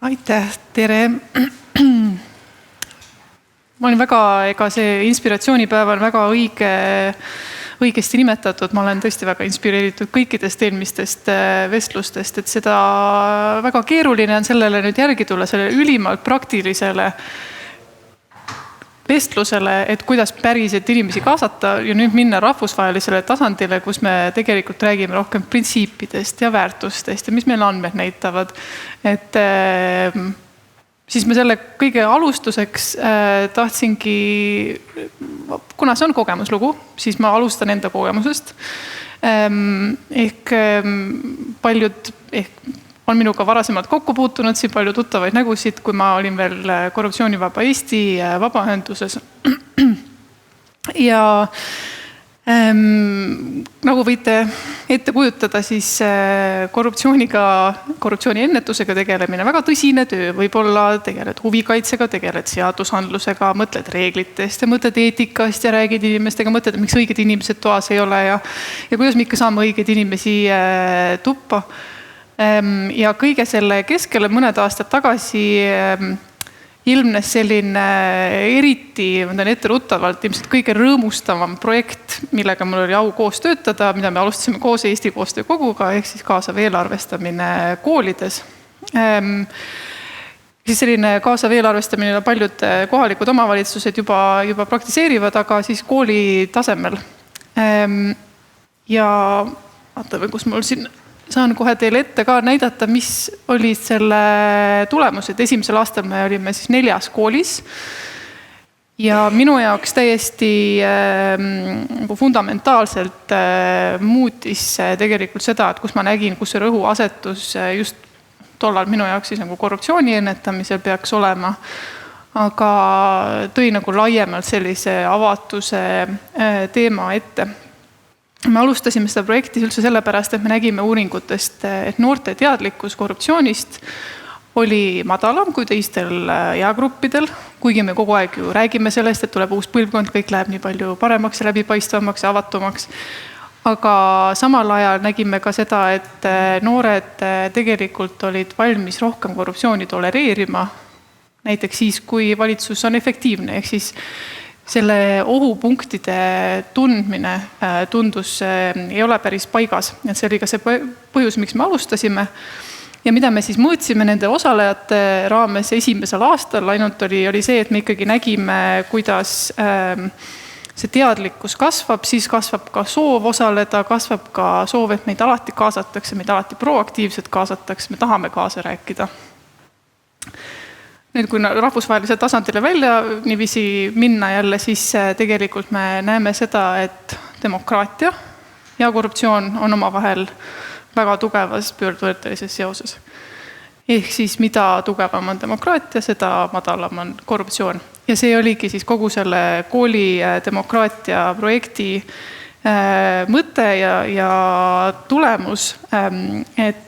Aitäh, tere! Ma olin see inspiratsioonipäev on väga õigesti nimetatud. Ma olen tõesti väga inspireeritud kõikidest eelmistest vestlustest, et seda väga keeruline on sellele nüüd järgi tulla, sellele ülimalt praktilisele vestlusele, et kuidas päriselt inimesi kaasata ja nüüd minna rahvusvahelisele tasandile, kus me tegelikult räägime rohkem printsiipidest ja väärtustest ja mis meil andmed näitavad. Et siis me selle kõige alustuseks tahtsingi, kuna see on kogemuslugu, siis ma alustan enda kogemusest. Ehk paljud on minuga varasemalt kokku puutunud, siin palju tuttavaid nägusid, kui ma olin veel Korruptsioonivaba Eesti vabaühenduses. Ja nagu võite ette kujutada, siis korruptsiooni ennetusega tegelemine, väga tõsine töö, võib-olla tegeled huvikaitsega, tegeled seadusandlusega, mõtled reeglitest ja mõtled eetikast ja räägid inimestega, mõtled, miks õiged inimesed toas ei ole ja kuidas me ikka saame õigeid inimesi tuppa. Ja kõige selle keskele mõned aastad tagasi ilmnes selline eriti, ma tean etteruttavalt, ilmselt kõige rõõmustavam projekt, millega mul oli au koos töötada, mida me alustasime koos Eesti Koostöökoguga, ehk siis kaasav eelarvestamine koolides. Siis selline kaasav eelarvestamine paljud kohalikud omavalitsused juba praktiseerivad, aga siis kooli tasemel. Ja vaatame, kus mul siin saan kohe teile ette ka näidata, mis olid selle tulemused. Esimesel aastal me olime siis 4 koolis ja minu jaoks täiesti fundamentaalselt muutis tegelikult seda, et kus ma nägin, kus see rõhuasetus just tollal minu jaoks siis nagu korruptsiooni ennetamisel peaks olema, aga tõi nagu laiemalt sellise avatuse teema ette. Me alustasime seda projekti üldse sellepärast, et me nägime uuringutest, et noorte teadlikkus korruptsioonist oli madalam kui teistel eagruppidel, kuigi me kogu aeg ju räägime sellest, et tuleb uus põlvkond, kõik läheb nii palju paremaks ja läbipaistvamaks ja avatumaks. Aga samal ajal nägime ka seda, et noored tegelikult olid valmis rohkem korruptsiooni tolereerima, näiteks siis, kui valitsus on efektiivne, ehk siis selle ohupunktide tundmine tundus ei ole päris paigas. Et see oli ka see põhjus, miks me alustasime. Ja mida me siis mõõtsime nende osalejate raames esimesel aastal, ainult oli see, et me ikkagi nägime, kuidas see teadlikkus kasvab, siis kasvab ka soov osaleda, kasvab ka soov, et meid alati kaasatakse, meid alati proaktiivselt kaasatakse, me tahame kaasa rääkida. Nüüd, kui rahvusvahelise tasandile välja niiviisi minna jälle, siis tegelikult me näeme seda, et demokraatia ja korruptsioon on omavahel väga tugevas pöördvõrdelises seoses. Ehk siis mida tugevam on demokraatia, seda madalam on korruptsioon. Ja see oligi siis kogu selle kooli demokraatia projekti mõte ja tulemus, et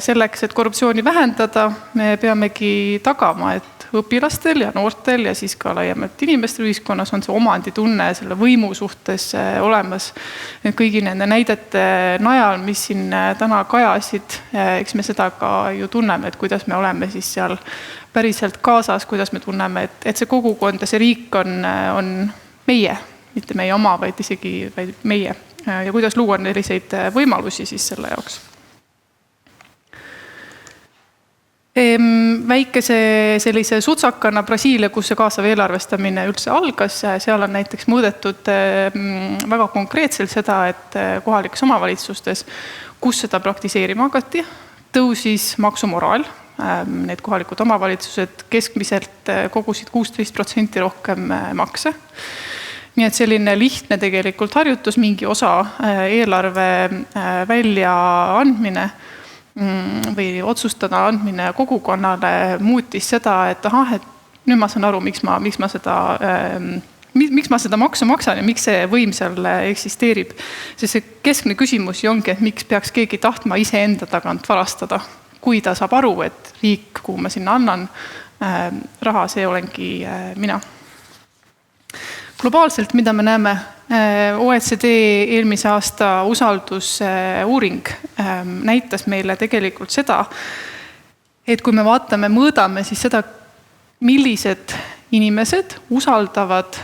selleks, et korruptsiooni vähendada, me peamegi tagama, et õpilastel ja noortel ja siis ka laiemalt inimestel ühiskonnas on see omanditunne selle võimu suhtes olemas. Kõigi nende näidete najal, mis siin täna kajasid, eks me seda ka ju tunneme, et kuidas me oleme siis seal päriselt kaasas, kuidas me tunneme, et see kogukond ja see riik on meie, mitte meie oma, vaid isegi meie. Ja kuidas luua selliseid võimalusi siis selle jaoks. Väikese sellise sutsakana Brasiilia, kus see kaasav eelarvestamine üldse algas, seal on näiteks mõõdetud väga konkreetselt seda, et kohalikes omavalitsustes, kus seda praktiseerima hakati, tõusis maksumoraal. Need kohalikud omavalitsused keskmiselt kogusid 16% rohkem makse. Nii et selline lihtne tegelikult harjutus, mingi osa eelarve välja andmine või otsustada andmine kogukonnale muutis seda, et nüüd ma saan aru, miks ma seda maksu maksan ja miks see võim seal eksisteerib. Sest see keskne küsimus ju ongi, et miks peaks keegi tahtma ise enda tagant varastada, kui ta saab aru, et riik, kuhu ma sinna annan raha, see olengi mina. Globaalselt, mida me näeme, OECD eelmise aasta usaldusuuring näitas meile tegelikult seda, et kui me vaatame, mõõdame siis seda, millised inimesed usaldavad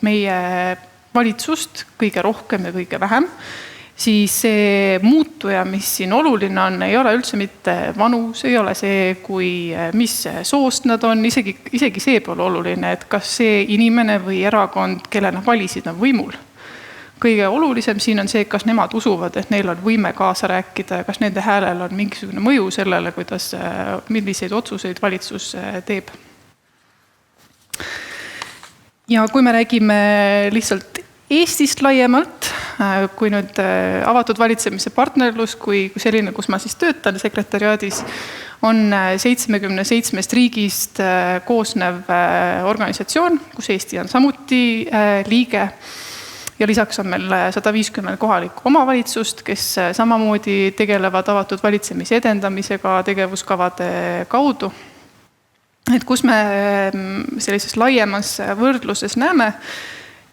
meie valitsust kõige rohkem ja kõige vähem, siis see muutuja, mis siin oluline on, ei ole üldse mitte vanus, ei ole see, mis soost nad on, isegi see pole oluline, et kas see inimene või erakond, kelle nad valisid, on võimul. Kõige olulisem siin on see, kas nemad usuvad, et neil on võime kaasa rääkida ja kas nende häälel on mingisugune mõju sellele, milliseid otsuseid valitsus teeb. Ja kui me räägime lihtsalt Eestist laiemalt, kui nüüd avatud valitsemise partnerlus, kui selline, kus ma siis töötan sekretariaadis, on 77 riigist koosnev organisatsioon, kus Eesti on samuti liige. Ja lisaks on meil 150 kohalikku omavalitsust, kes samamoodi tegelevad avatud valitsemise edendamisega tegevuskavade kaudu. Et kus me sellises laiemas võrdluses näeme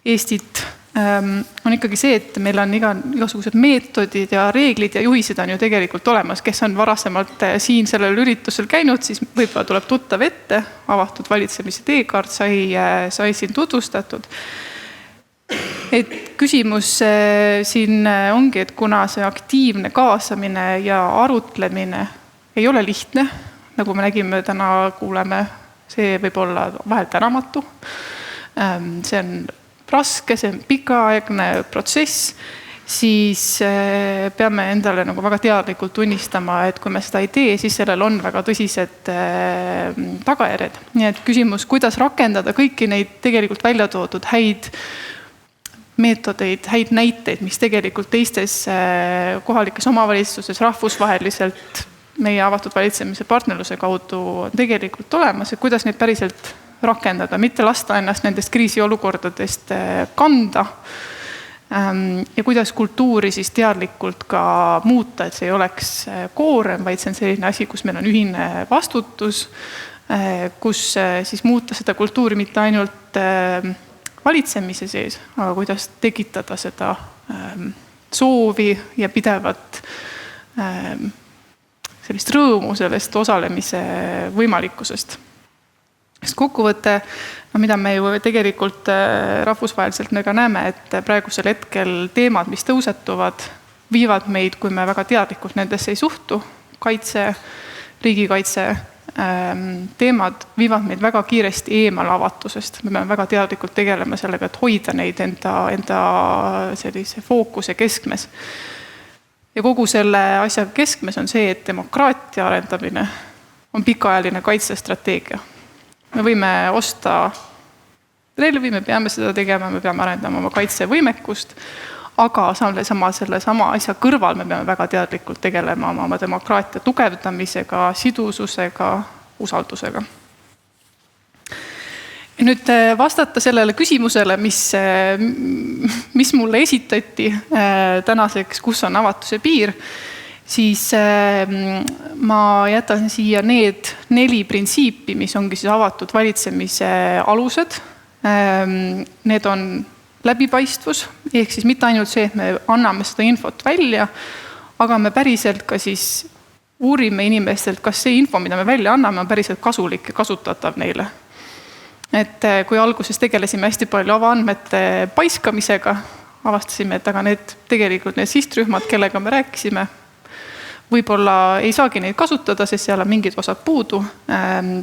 Eestit, on ikkagi see, et meil on igasugused meetodid ja reeglid ja juhised on ju tegelikult olemas. Kes on varasemalt siin sellel üritusel käinud, siis võib-olla tuleb tuttav ette. Avatud valitsemise teekaart sai siin tutvustatud. Et küsimus siin ongi, et kuna see aktiivne kaasamine ja arutlemine ei ole lihtne, nagu me nägime täna, kuuleme, see võib olla vahel tänamatu. See on raske, see on pikaaegne protsess, siis peame endale nagu väga teadlikult tunnistama, et kui me seda ei tee, siis sellel on väga tõsised tagajärjed. Nii et küsimus, kuidas rakendada kõiki neid tegelikult välja toodud häid meetodeid, häid näiteid, mis tegelikult teistes kohalikes omavalitsuses rahvusvaheliselt meie avatud valitsemise partnerluse kaudu on tegelikult olemas ja kuidas neid päriselt rakendada, mitte lasta ennast nendest kriisiolukordadest kanda ja kuidas kultuuri siis teadlikult ka muuta, et see ei oleks koorem, vaid see on selline asi, kus meil on ühine vastutus, kus siis muuta seda kultuuri mitte ainult valitsemise sees, aga kuidas tekitada seda soovi ja pidevat sellist rõõmu sellest osalemise võimalikkusest. Sest kokkuvõte, mida me ju tegelikult rahvusvaheliselt me ka näeme, et praegusel hetkel teemad, mis tõusetuvad, viivad meid, kui me väga teadlikult nendesse ei suhtu, kaitse, riigikaitse, teemad viivad meid väga kiiresti eemal avatusest. Me peame väga teadlikult tegelema sellega, et hoida neid enda sellise fookuse keskmes. Ja kogu selle asja keskmes on see, et demokraatia arendamine on pikaajaline kaitsestrateegia. Me võime osta relvi, me peame seda tegema, me peame arendama oma kaitsevõimekust, aga sellesama asja kõrval me peame väga teadlikult tegelema oma demokraatia tugevdamisega, sidususega, usaldusega. Ja nüüd vastata sellele küsimusele, mis mulle esitati tänaseks, kus on avatuse piir, siis ma jätan siia need 4 printsiipi, mis ongi siis avatud valitsemise alused. Need on läbipaistvus, ehk siis mitte ainult see, et me anname seda infot välja, aga me päriselt ka siis uurime inimestelt, kas see info, mida me välja anname, on päriselt kasulik ja kasutatav neile. Et kui alguses tegelesime hästi palju avaandmete paiskamisega, avastasime, et aga tegelikult need sihtrühmad, kellega me rääkisime, võib-olla ei saagi neid kasutada, sest seal on mingid osad puudu,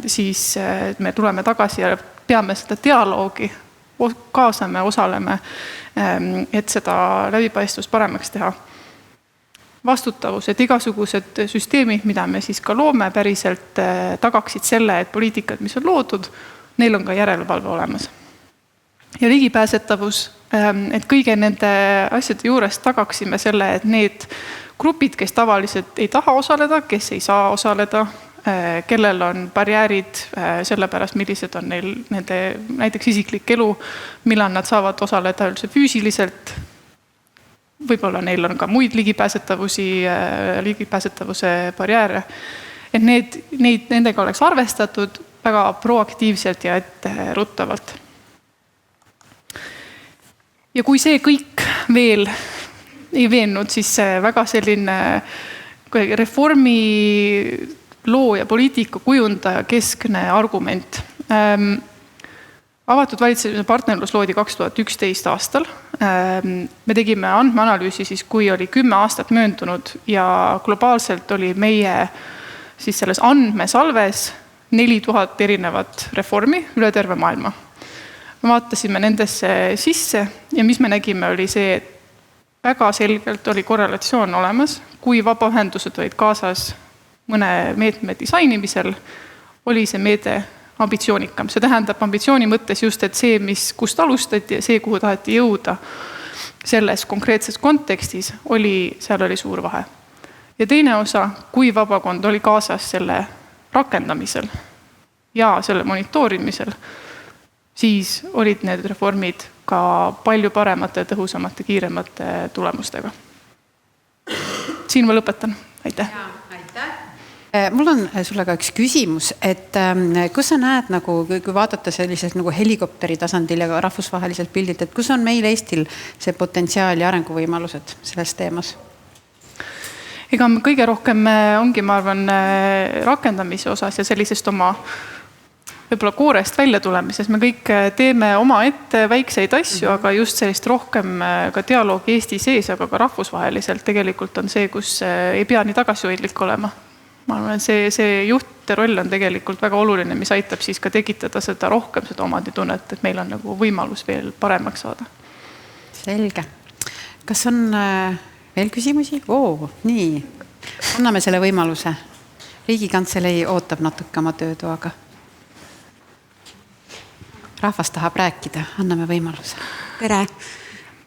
siis me tuleme tagasi ja peame seda dialoogi, kaasame, osaleme, et seda läbipaistvust paremaks teha. Vastutavus, et igasugused süsteemid, mida me siis ka loome, päriselt tagaksid selle, et poliitikad, mis on loodud, neil on ka järelevalve olemas. Ja ligipääsetavus, et kõige nende asjade juures tagaksime selle, et need grupid, kes tavaliselt ei taha osaleda, kes ei saa osaleda, kellel on barjäärid sellepärast, millised on neil nende näiteks isiklik elu, millal nad saavad osaleda üldse füüsiliselt. Võib-olla neil on ka muid ligipääsetavuse barjääre. Et nendega oleks arvestatud väga proaktiivselt ja etteruttavalt. Ja kui see kõik veel ei veennud, siis väga selline reformi loo ja poliitika kujundaja keskne argument. Avatud valitsemise partnerlus loodi 2011 aastal. Me tegime andmeanalüüsi siis, kui oli 10 aastat mööndunud ja globaalselt oli meie siis selles andmesalves 4000 erinevat reformi üle terve maailma. Me vaatasime nendesse sisse ja mis me nägime oli see, et väga selgelt oli korrelatsioon olemas, kui vabaühendused olid kaasas mõne meetme disainimisel, oli see meede ambitsioonikam. See tähendab ambitsiooni mõttes just, et see, kust alustati ja see, kuhu taheti jõuda selles konkreetses kontekstis, seal oli suur vahe. Ja teine osa, kui vabakond oli kaasas selle rakendamisel ja selle monitoorimisel, siis olid need reformid ka palju paremate, tõhusamate, kiiremate tulemustega. Siin ma lõpetan. Aitäh! Mul on sulle ka üks küsimus, et kus sa näed, kui vaadata sellises helikopteri tasandil ja rahvusvaheliselt pildilt, et kus on meil Eestil see potentsiaal ja arenguvõimalused selles teemas? Ega kõige rohkem ongi, ma arvan, rakendamise osas ja sellisest oma võib-olla koorest välja tulemises. Me kõik teeme oma ette väikseid asju, aga just sellist rohkem ka dialoogi Eesti sees, aga ka rahvusvaheliselt tegelikult on see, kus ei pea nii tagasihoidlik olema. Ma arvan, et see juhtide roll on tegelikult väga oluline, mis aitab siis ka tekitada seda rohkem seda omanditunnet, et meil on võimalus veel paremaks saada. Selge. Kas on veel küsimusi? Nii. Anname selle võimaluse. Riigikantselei ootab natuke oma töötoaga. Rahvas tahab rääkida. Anname võimaluse. Tere.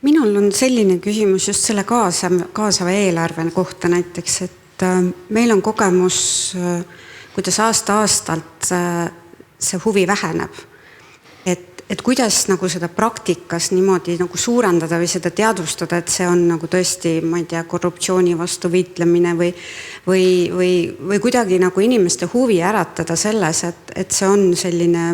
Minul on selline küsimus just selle kaasava eelarve kohta näiteks, et meil on kogemus, kuidas aasta-aastalt see huvi väheneb. Et kuidas seda praktikas niimoodi suurendada või seda teadvustada, et see on tõesti, ma ei tea, korruptsiooni vastu võitlemine või kuidagi inimeste huvi äratada selles, et see on selline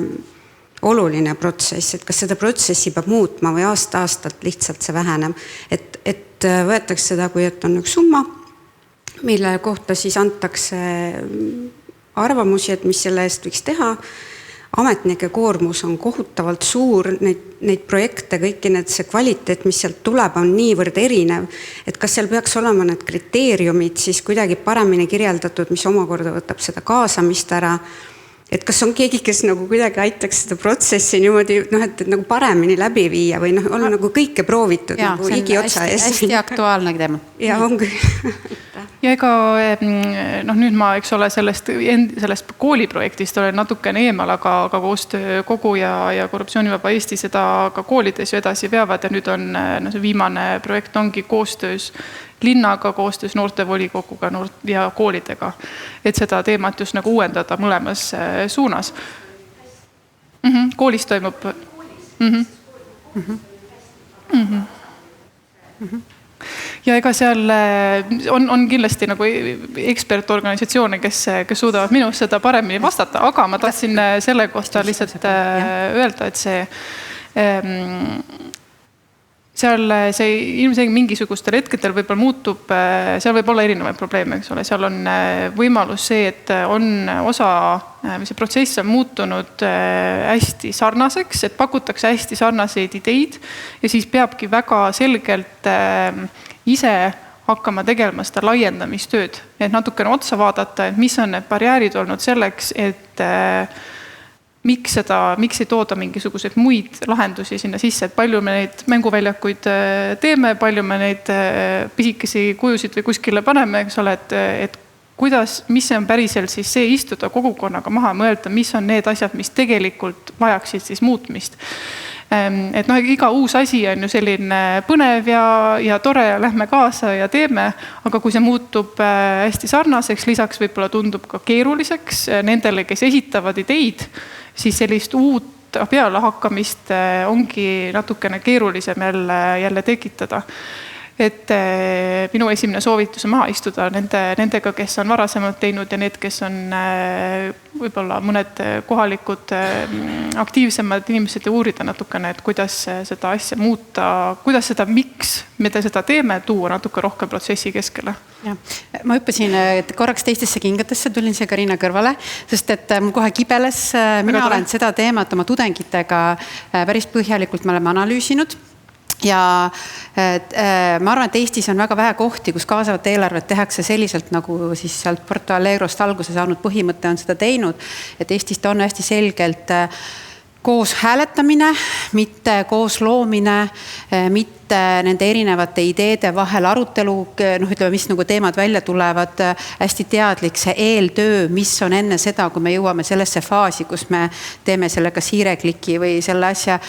oluline protsess, et kas seda protsessi peab muutma või aasta-aastalt lihtsalt see väheneb. Et võetakse seda, kui et on üks summa, mille kohta siis antakse arvamusi, et mis selle eest võiks teha. Ametnike koormus on kohutavalt suur, neid projekte, kõiki see kvaliteet, mis sealt tuleb, on niivõrd erinev, et kas seal peaks olema need kriteeriumid siis kuidagi paremini kirjeldatud, mis omakorda võtab seda kaasamist ära. Et kas on keegi, kes kuidagi aitaks seda protsessi niimoodi, et paremini läbi viia või on kõike proovitud higi otsa ees. Hästi aktuaalne teema. Ja ongi. Ja ega nüüd ma, eks ole, sellest kooliprojektist olen natukene eemal, aga koostöö kogu ja korruptsioonivaba Eesti seda ka koolides ju edasi veavad ja nüüd on see viimane projekt ongi koostöös linnaga, koostöös noortevolikoguga ja koolidega, et seda teemat just uuendada mõlemas suunas. Koolis toimub. Ja ega seal on kindlasti ekspertorganisatsioone, kes suudavad minust seda paremini vastata, aga ma tahtsin selle kohta lihtsalt öelda, et seal see ilmselt mingisugustel hetkedel võib-olla muutub, seal võib olla erinevaid probleeme, eks ole, seal on võimalus see, et on see protsess on muutunud hästi sarnaseks, et pakutakse hästi sarnaseid ideid ja siis peabki väga selgelt ise hakkama tegelema seda laiendamistööd, et natukene otsa vaadata, et mis on need barjäärid olnud selleks, et miks ei tooda mingisuguseid muid lahendusi sinna sisse, et palju me neid mänguväljakuid teeme, palju me neid pisikesi kujusid või kuskile paneme, eks ole, et mis see on päriselt siis see istuda kogukonnaga maha mõelda, mis on need asjad, mis tegelikult vajaksid siis muutmist. Et iga uus asi on ju selline põnev ja tore ja lähme kaasa ja teeme, aga kui see muutub hästi sarnaseks, lisaks võib-olla tundub ka keeruliseks nendele, kes esitavad ideid, siis sellist uut peale hakkamist ongi natukene keerulisem jälle tekitada. et minu esimene soovitus on maha istuda nendega, kes on varasemalt teinud ja need, kes on võib-olla mõned kohalikud aktiivsemad inimesed ja uurida natukene, et kuidas seda asja muuta, kuidas seda, miks me seda teeme, tuua natuke rohkem protsessi keskele. Ja. Ma hüppasin korraks teistesse kingatesse, tulin see Carina kõrvale, sest et mul kohe kibeles, mina olen seda teemat oma tudengitega päris põhjalikult me oleme analüüsinud. Ja ma arvan, et Eestis on väga vähe kohti, kus kaasavat eelarvet tehakse selliselt, nagu siis sealt Porto Alegrost alguse saanud põhimõte on seda teinud, et Eestis ta on hästi selgelt koos hääletamine, mitte koos loomine, mitte nende erinevate ideede vahel arutelu, ütleme, mis nagu teemad välja tulevad, hästi teadlik see eeltöö, mis on enne seda, kui me jõuame sellesse faasi, kus me teeme sellega siirekliki või selle asja,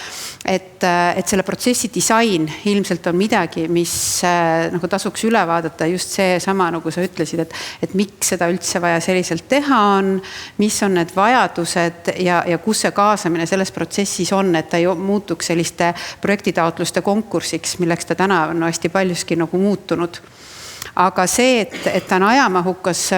et selle protsessi disain ilmselt on midagi, mis nagu tasuks üle vaadata, just see sama, nagu sa ütlesid, et miks seda üldse vaja selliselt teha on, mis on need vajadused ja kus see kaasamine selles protsessis on, et ta ei muutuks selliste projektitaotluste konkursiks, milleks ta täna on hästi paljuski nagu muutunud. Aga see, et ta on ajamahukas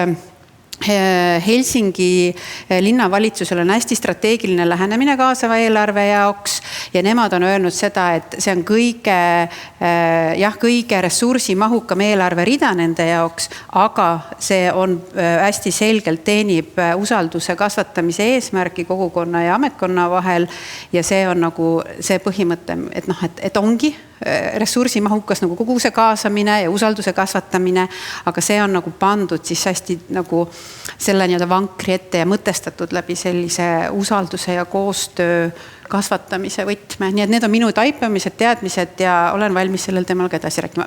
Helsingi linnavalitsusel on hästi strateegiline lähenemine kaasava eelarve jaoks ja nemad on öelnud seda, et see on kõige ressursimahukam eelarve rida nende jaoks, aga see on hästi selgelt teenib usalduse kasvatamise eesmärki kogukonna ja ametkonna vahel ja see on nagu see põhimõte, et ongi ressursimahukas nagu kogu see kaasamine ja usalduse kasvatamine, aga see on nagu pandud siis hästi nagu selle nii-öelda vankri ette ja mõtestatud läbi sellise usalduse ja koostöö kasvatamise võtme. Nii et need on minu taipamised, teadmised ja olen valmis sellel teemal ka edasi rääkima.